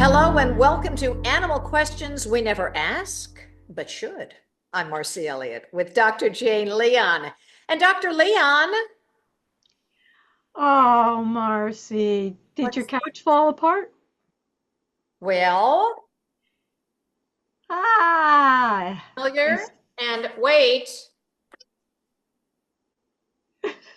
Hello and welcome to Animal Questions We Never Ask, but Should. I'm Marcy Elliott with Dr. Jane Leon. And Dr. Leon, Oh, Marcy, did your what's couch fall apart? well, Ah, familiar? is And wait,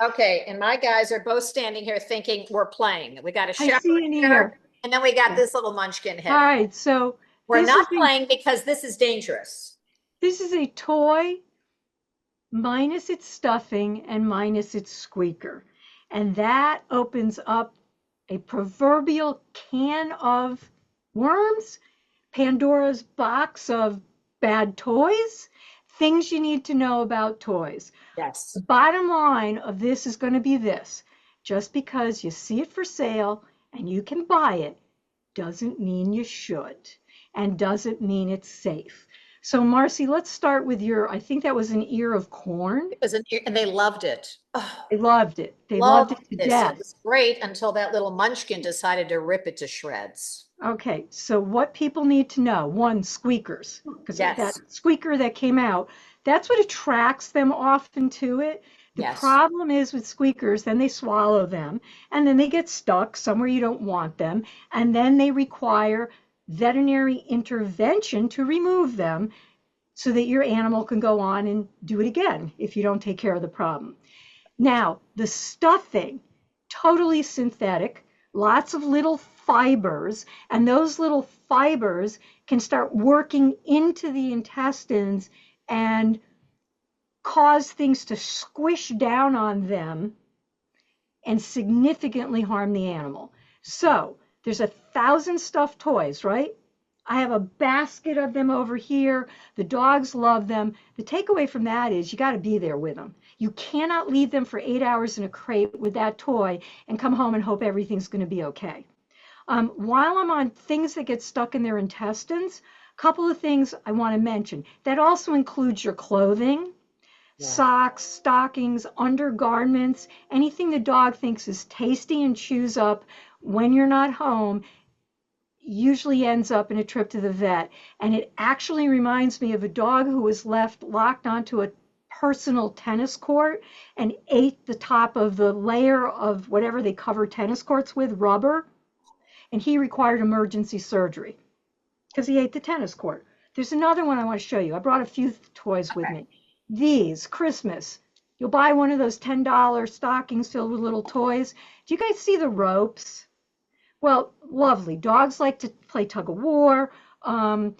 okay, and my guys are both standing here thinking we're playing. We got a I shower see an here, ear. and then we got Yeah. this little munchkin All head. right, so We're this is not a playing because this is dangerous. this is a toy minus its stuffing and minus its squeaker. And that opens up a proverbial can of worms, Pandora's box of bad toys, things you need to know about toys. The Yes. bottom line of this is going to be this. Just because you see it for sale and you can buy it doesn't mean you should and doesn't mean it's safe. So, Marcy, let's start with I think that was an ear of corn. It was and they loved it. Oh, They loved it. They loved loved it to this. It death. was great until that little munchkin decided to rip it to shreds. Okay, so what people need to know, one, squeakers, because that Yes. squeaker that came out, that's what attracts them often to it. The Yes. problem is with squeakers, then they swallow them, and then they get stuck somewhere you don't want them, and then they require veterinary intervention to remove them so that your animal can go on and do it again if you don't take care of the problem. Now, the stuffing, totally synthetic, lots of little fibers, and those little fibers can start working into the intestines and cause things to squish down on them and significantly harm the animal. So there's 1,000 stuffed toys, right? I have a basket of them over here. The dogs love them. The takeaway from that is you got to be there with them. You cannot leave them for 8 hours in a crate with that toy and come home and hope everything's going to be okay. While I'm on things that get stuck in their intestines, a couple of things I want to mention. That also includes your clothing, Yeah. socks, stockings, undergarments, anything the dog thinks is tasty and chews up when you're not home usually ends up in a trip to the vet. And it actually reminds me of a dog who was left locked onto a personal tennis court and ate the top of the layer of whatever they cover tennis courts with, rubber, and he required emergency surgery because he ate the tennis court. There's another one I want to show you. I brought a few toys with Okay. me. These, Christmas. You'll buy one of those $10 stockings filled with little toys. Do you guys see the ropes? Well, lovely. Dogs like to play tug of war. Um,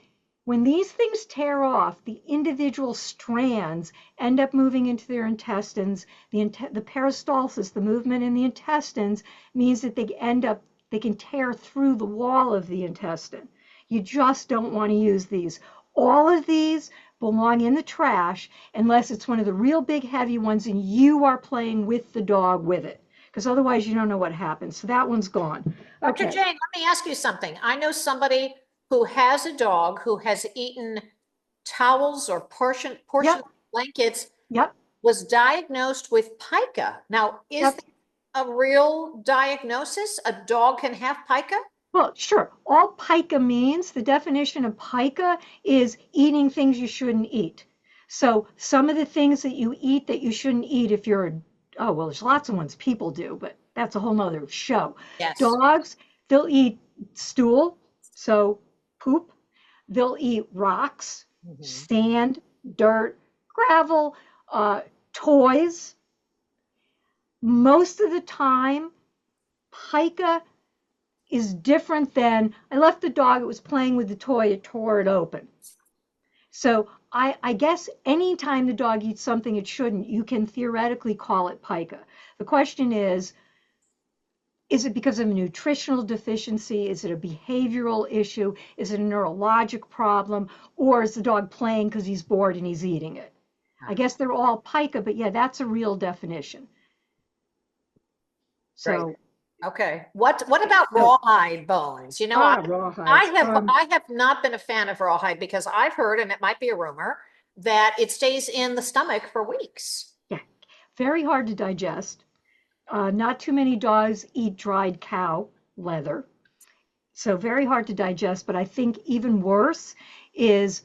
when these things tear off, the individual strands end up moving into their intestines. The peristalsis, the movement in the intestines, means that they can tear through the wall of the intestine. You just don't want to use these. All of these belong in the trash unless it's one of the real big heavy ones and you are playing with the dog with it. Because otherwise you don't know what happens. So that one's gone. Dr. Okay. Jane, let me ask you something. I know somebody who has a dog who has eaten towels or portion Yep. of blankets, Yep. was diagnosed with pica. Now, is Yep. that a real diagnosis? A dog can have pica? Well, sure. All pica means, the definition of pica is eating things you shouldn't eat. So some of the things that you eat that you shouldn't eat if you're, oh, well, there's lots of ones people do, but that's a whole nother show. Yes. Dogs, they'll eat stool, so poop. They'll eat rocks, Mhm. sand, dirt, gravel, uh, toys. Most of the time, pica is different than I left the dog, it was playing with the toy, it tore it open. So I guess anytime the dog eats something it shouldn't, you can theoretically call it pica. The question is it because of a nutritional deficiency? Is it a behavioral issue? Is it a neurologic problem? Or is the dog playing because he's bored and he's eating it? I Ah, guess they're all pica, but yeah, that's a real definition. great. So, Okay. What about so rawhide bones? You know, I I rawhides. have I have not been a fan of rawhide because I've heard, and it might be a rumor, that it stays in the stomach for weeks. Yeah, very hard to digest. Not too many dogs eat dried cow leather. So very hard to digest, but I think even worse is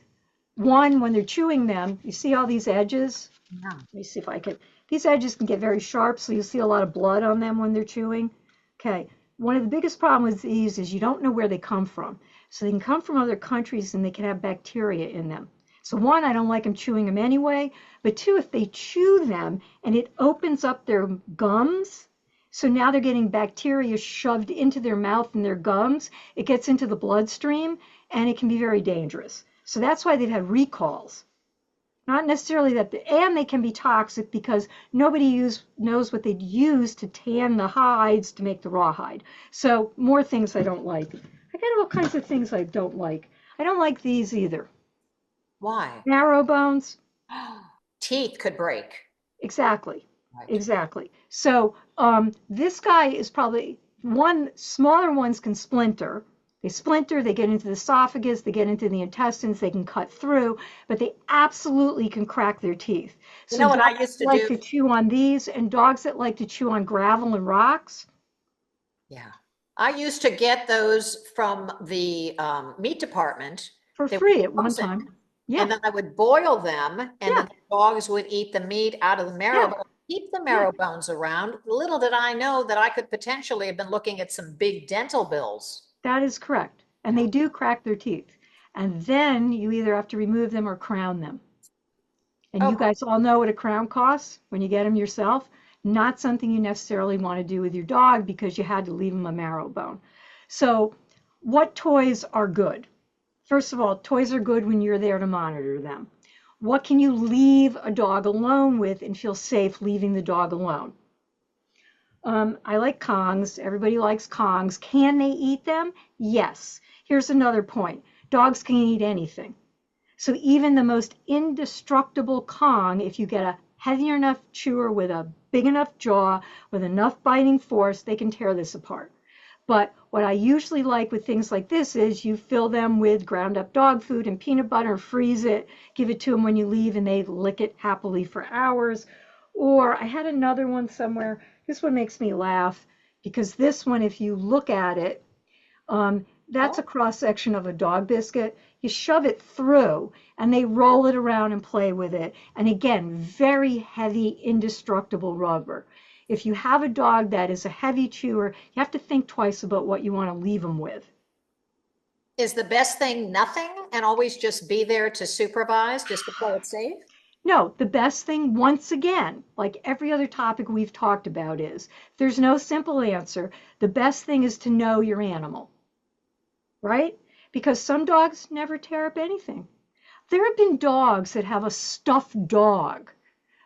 one, when they're chewing them, you see all these edges? Yeah. Let me see if I can. These edges can get very sharp, so you'll see a lot of blood on them when they're chewing. Okay. One of the biggest problems with these is you don't know where they come from. So they can come from other countries and they can have bacteria in them. So one, I don't like them chewing them anyway. But two, if they chew them and it opens up their gums, so now they're getting bacteria shoved into their mouth and their gums, it gets into the bloodstream and it can be very dangerous. So that's why they've had recalls. Not necessarily that, and they can be toxic because nobody knows what they'd use to tan the hides to make the rawhide. So more things I don't like. I got all kinds of things I don't like. I don't like these either. Why? Marrow bones, Teeth could break. exactly, Right. exactly. So this guy is probably one, smaller ones can splinter. They splinter, they get into the esophagus, they get into the intestines, they can cut through, but they absolutely can crack their teeth. You So know what I dogs used to like do? to chew on these, and dogs that like to chew on gravel and rocks Yeah. I used to get those from the meat department. for They were free at one frozen, time. and Yeah, then I would boil them, and yeah, then the dogs would eat the meat out of the marrow, yeah, but I'd keep the yeah. marrow bones around. Little did I know that I could potentially have been looking at some big dental bills. That is correct. And Yeah. they do crack their teeth. And then you either have to remove them or crown them. And you Oh, guys all know what a crown costs when you get them yourself. Not something you necessarily want to do with your dog because you had to leave them a marrow bone. So, what toys are good? First of all, toys are good when you're there to monitor them. What can you leave a dog alone with and feel safe leaving the dog alone? I like Kongs. Everybody likes Kongs. Can they eat them? Yes. Here's another point. Dogs can eat anything. So even the most indestructible Kong, if you get a heavy enough chewer with a big enough jaw, with enough biting force, they can tear this apart. But what I usually like with things like this is you fill them with ground up dog food and peanut butter, freeze it, give it to them when you leave, and they lick it happily for hours. Or I had another one somewhere. This one makes me laugh because this one, if you look at it, that's oh, a cross section of a dog biscuit. You shove it through and they roll it around and play with it. And again, very heavy, indestructible rubber. If you have a dog that is a heavy chewer, you have to think twice about what you want to leave them with. is the best thing nothing and always just be there to supervise, just to play it safe? No, the best thing, once again, like every other topic we've talked about, is there's no simple answer. The best thing is to know your animal, right? Because some dogs never tear up anything. There have been dogs that have a stuffed dog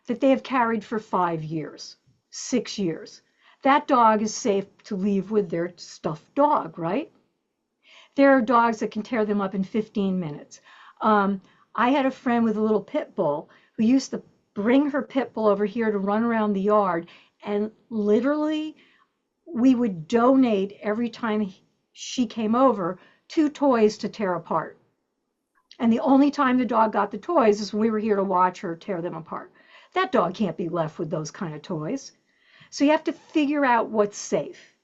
that they have carried for 5 years, 6 years. That dog is safe to leave with their stuffed dog, right? There are dogs that can tear them up in 15 minutes. Um, I had a friend with a little pit bull who used to bring her pit bull over here to run around the yard, and literally we would donate every time she came over 2 toys to tear apart. And the only time the dog got the toys is when we were here to watch her tear them apart. That dog can't be left with those kind of toys. So you have to figure out what's safe.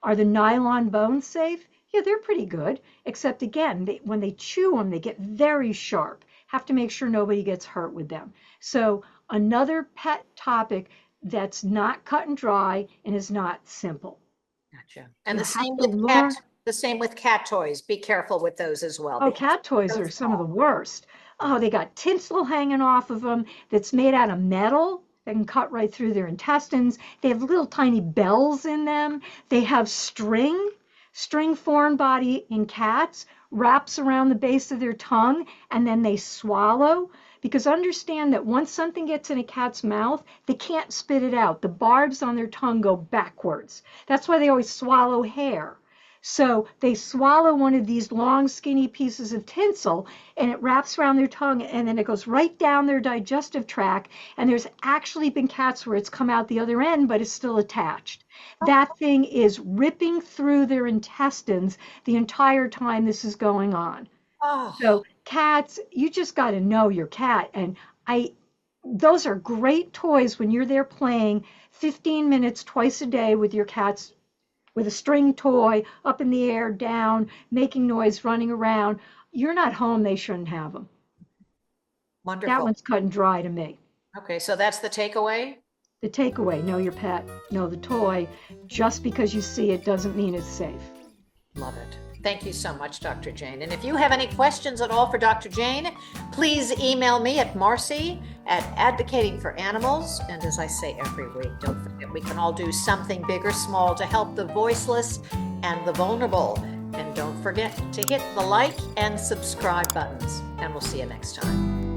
Are the nylon bones safe? Yeah, they're pretty good. Except again, when they chew them, they get very sharp. Have to make sure nobody gets hurt with them. So another pet topic that's not cut and dry and is not simple. Gotcha. And You the have same to with cat, learn. the same with cat toys. Be careful with those as well Oh, because cat toys so are some of the small. worst. Oh, they got tinsel hanging off of them that's made out of metal that can cut right through their intestines. They have little tiny bells in them. They have string. String foreign body in cats wraps around the base of their tongue and then they swallow. Because understand that once something gets in a cat's mouth, they can't spit it out. The barbs on their tongue go backwards. That's why they always swallow hair. So they swallow one of these long, skinny pieces of tinsel and it wraps around their tongue and then it goes right down their digestive tract. And there's actually been cats where it's come out the other end, but it's still attached. That thing is ripping through their intestines the entire time this is going on. Oh, So cats, you just got to know your cat. And those are great toys when you're there playing 15 minutes twice a day with your cats with a string toy up in the air, down, making noise, running around. You're not home, they shouldn't have them. That Wonderful. one's cut and dry to me. Okay, so that's the takeaway. The takeaway, know your pet, know the toy. Just because you see it doesn't mean it's safe. Love it. Thank you so much, Dr. Jane. And if you have any questions at all for Dr. Jane, please email me at Marcy@Advocating for Animals. And as I say every week, don't forget, we can all do something big or small to help the voiceless and the vulnerable. And don't forget to hit the like and subscribe buttons. And we'll see you next time.